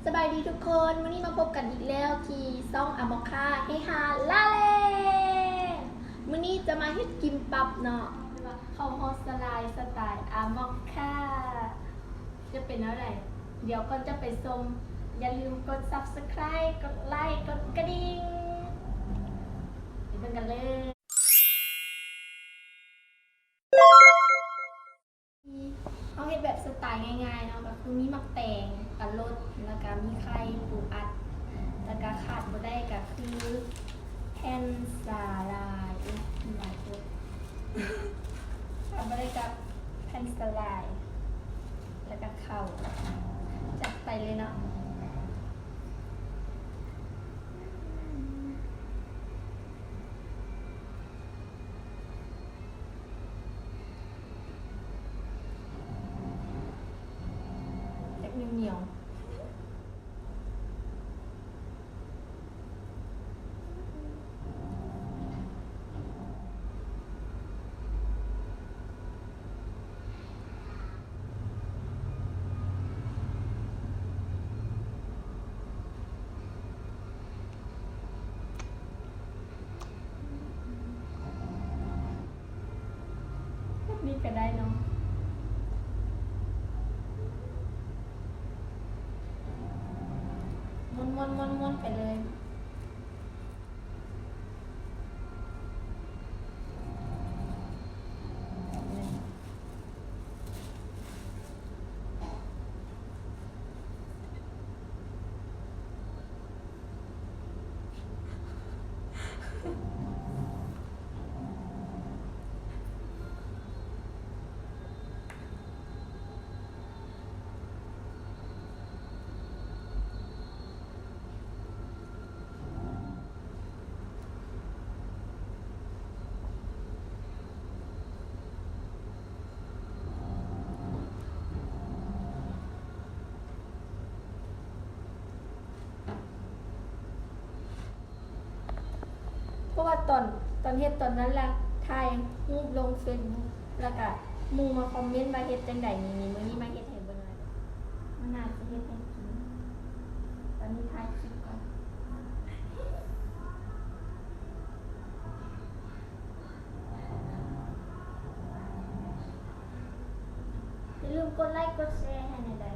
สบายดีทุกคนวันนี้มาพบกันอีกแล้วที่ซ่องอมอคาเฮฮาลาเล่วันนี้จะมาเฮ็ดกิมปับเนาะข้าวฮอสไลด์สไตล์อมอคาจะเป็นอะไรเดี๋ยวก่อนจะไปชมอย่าลืมกด Subscribe กดไลค์กดกระดิ่งไปดูกันเลยเอาเฮ็ดแบบสไตล์ง่ายๆเนาะก็คือมีหมักแตงกับรสแล้วก็มีไข่ปูอัดแล้วก็ขาดบ่ได้ก็คือแผ่นสาลายมีหลายตัวขาดบ่ได้กับแผ่นสาลายแล้วก็ข้าวจัดไปเลยเนาะเหนียวนี่ก็ได้เนาะม้วนไปเลยเพราะว่าตอนเฮ็ดตอนนั้นแหละถ่ายรูปลงเฟซบุ๊กแล้วก็หมู่มาคอมเมนต์มาเฮ็ดจังได๋นี่มื้อนี้มาเฮ็ดให้เบิ่งเลยมันน่าสิเฮ็ดให้กินตอนนี้ถ่ายคลิปก่อนอย่าลืมกดไลค์กดแชร์ให้หน่อยได้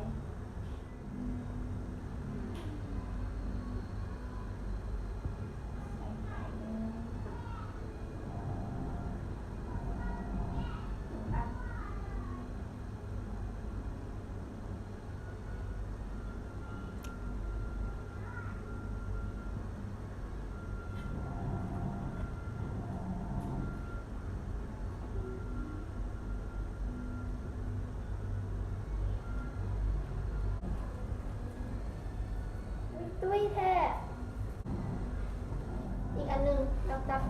ตุ้ยแท้อีกอันหนึ่งดับ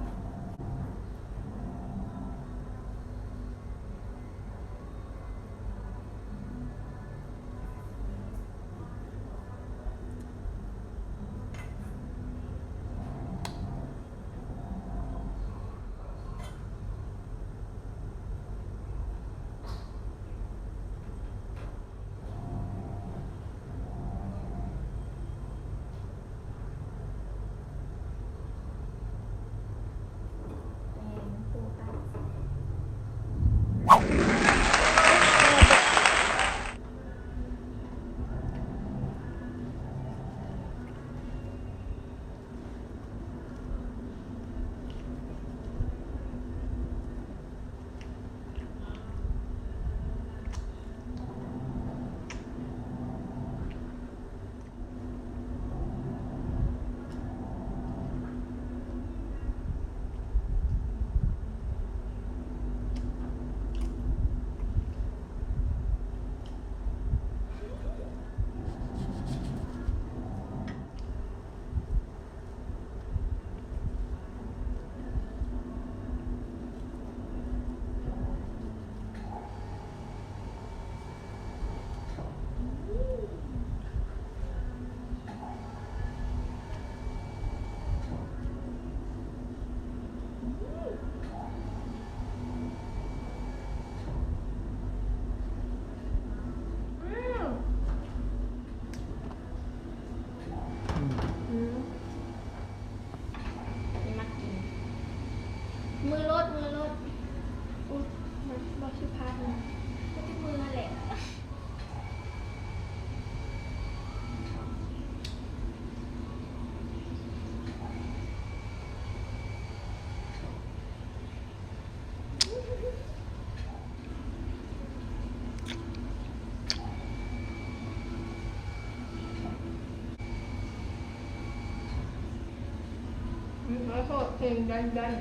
แล้วก็เพลงดัน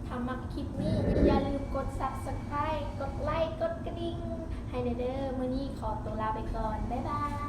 ถ้ามักคลิปนี้อย่าลืมกด Subscribe กดไลค์ กดกระดิ่งให้เด้อมื้อนี้ขอตัวลาไปก่อน บ๊ายบาย